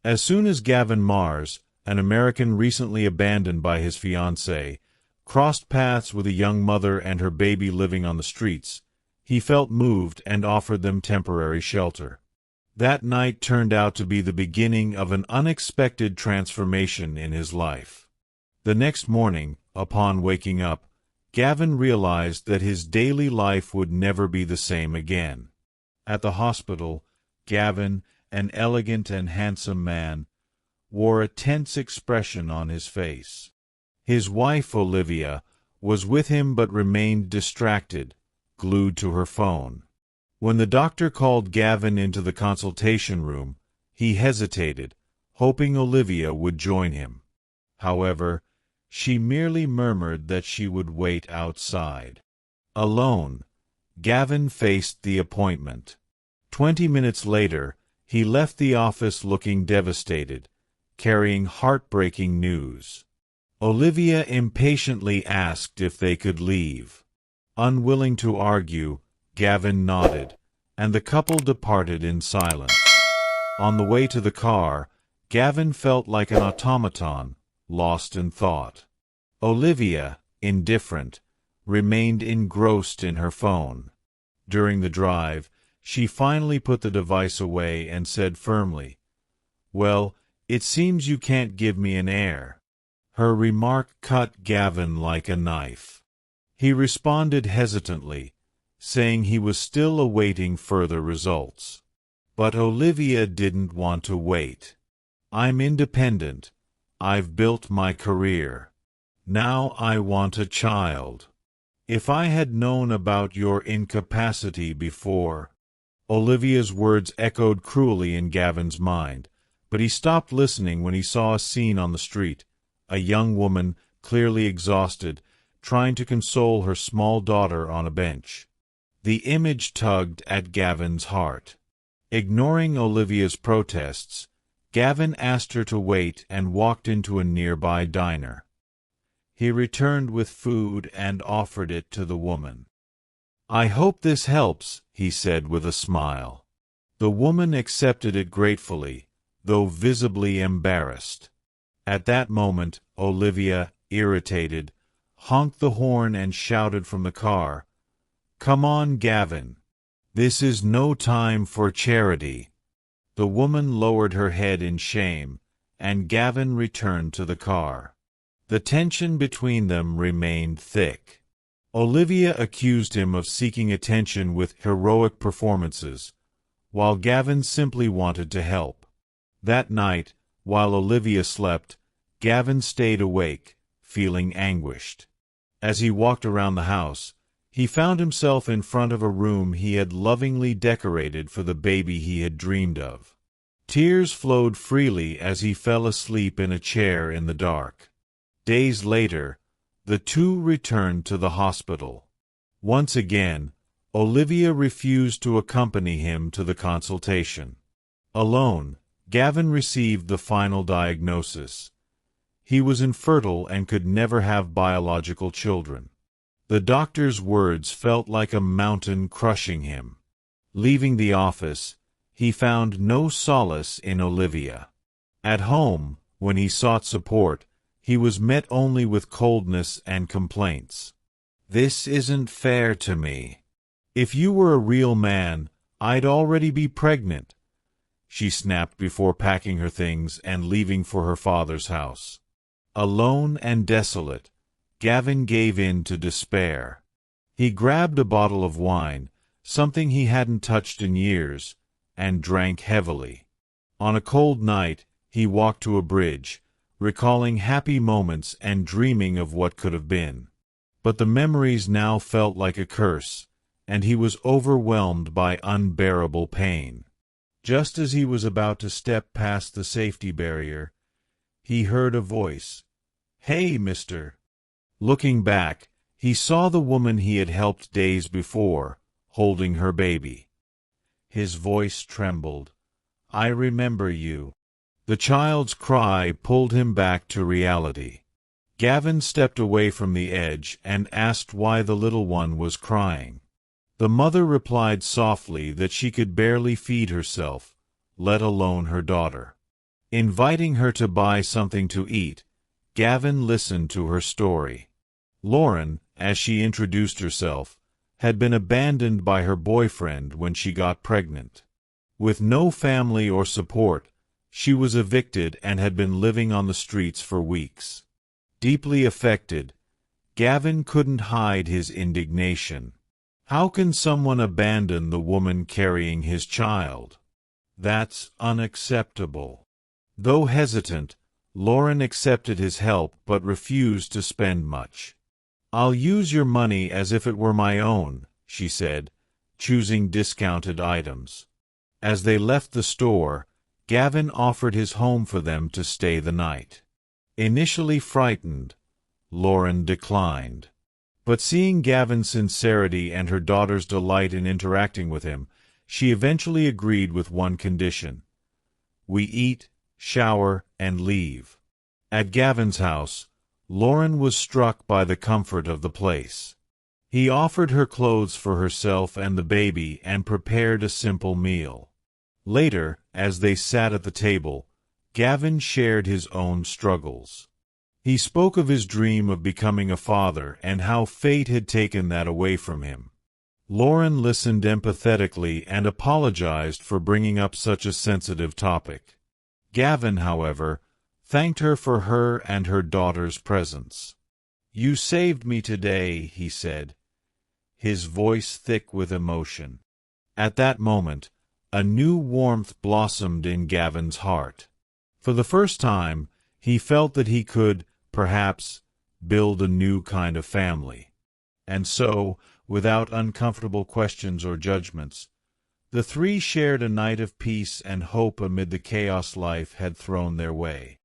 As soon as Gavin Mars, an American recently abandoned by his fiancée, crossed paths with a young mother and her baby living on the streets, he felt moved and offered them temporary shelter. That night turned out to be the beginning of an unexpected transformation in his life. The next morning, upon waking up, Gavin realized that his daily life would never be the same again. At the hospital, Gavin, an elegant and handsome man, wore a tense expression on his face. His wife, Olivia, was with him but remained distracted, glued to her phone. When the doctor called Gavin into the consultation room, he hesitated, hoping Olivia would join him. However, she merely murmured that she would wait outside. Alone, Gavin faced the appointment. 20 minutes later, he left the office looking devastated, carrying heartbreaking news. Olivia impatiently asked if they could leave. Unwilling to argue, Gavin nodded, and the couple departed in silence. On the way to the car, Gavin felt like an automaton, lost in thought. Olivia, indifferent, remained engrossed in her phone. During the drive, she finally put the device away and said firmly, "Well, it seems you can't give me an heir." Her remark cut Gavin like a knife. He responded hesitantly, saying he was still awaiting further results. But Olivia didn't want to wait. "I'm independent. I've built my career. Now I want a child. If I had known about your incapacity before—" Olivia's words echoed cruelly in Gavin's mind, but he stopped listening when he saw a scene on the street, a young woman, clearly exhausted, trying to console her small daughter on a bench. The image tugged at Gavin's heart. Ignoring Olivia's protests, Gavin asked her to wait and walked into a nearby diner. He returned with food and offered it to the woman. "I hope this helps," he said with a smile. The woman accepted it gratefully, though visibly embarrassed. At that moment, Olivia, irritated, honked the horn and shouted from the car, "Come on, Gavin. This is no time for charity." The woman lowered her head in shame, and Gavin returned to the car. The tension between them remained thick. Olivia accused him of seeking attention with heroic performances, while Gavin simply wanted to help. That night, while Olivia slept, Gavin stayed awake, feeling anguished. As he walked around the house, he found himself in front of a room he had lovingly decorated for the baby he had dreamed of. Tears flowed freely as he fell asleep in a chair in the dark. Days later, the two returned to the hospital. Once again, Olivia refused to accompany him to the consultation. Alone, Gavin received the final diagnosis. He was infertile and could never have biological children. The doctor's words felt like a mountain crushing him. Leaving the office, he found no solace in Olivia. At home, when he sought support, he was met only with coldness and complaints. "This isn't fair to me. If you were a real man, I'd already be pregnant," she snapped before packing her things and leaving for her father's house. Alone and desolate, Gavin gave in to despair. He grabbed a bottle of wine, something he hadn't touched in years, and drank heavily. On a cold night, he walked to a bridge, recalling happy moments and dreaming of what could have been. But the memories now felt like a curse, and he was overwhelmed by unbearable pain. Just as he was about to step past the safety barrier, he heard a voice. "Hey, mister." Looking back, he saw the woman he had helped days before, holding her baby. His voice trembled. "I remember you." The child's cry pulled him back to reality. Gavin stepped away from the edge and asked why the little one was crying. The mother replied softly that she could barely feed herself, let alone her daughter. Inviting her to buy something to eat, Gavin listened to her story. Lauren, as she introduced herself, had been abandoned by her boyfriend when she got pregnant. With no family or support, she was evicted and had been living on the streets for weeks. Deeply affected, Gavin couldn't hide his indignation. How can someone abandon the woman carrying his child? That's unacceptable. Though hesitant, Lauren accepted his help but refused to spend much. "I'll use your money as if it were my own," she said, choosing discounted items. As they left the store, Gavin offered his home for them to stay the night. Initially frightened, Lauren declined. But seeing Gavin's sincerity and her daughter's delight in interacting with him, she eventually agreed with one condition: "We eat, shower, and leave." At Gavin's house, Lauren was struck by the comfort of the place. He offered her clothes for herself and the baby and prepared a simple meal. Later, as they sat at the table, Gavin shared his own struggles. He spoke of his dream of becoming a father and how fate had taken that away from him. Lauren listened empathetically and apologized for bringing up such a sensitive topic. Gavin, however, thanked her for her and her daughter's presence. "You saved me today," he said, his voice thick with emotion. At that moment, a new warmth blossomed in Gavin's heart. For the first time, he felt that he could, perhaps, build a new kind of family. And so, without uncomfortable questions or judgments, the three shared a night of peace and hope amid the chaos life had thrown their way.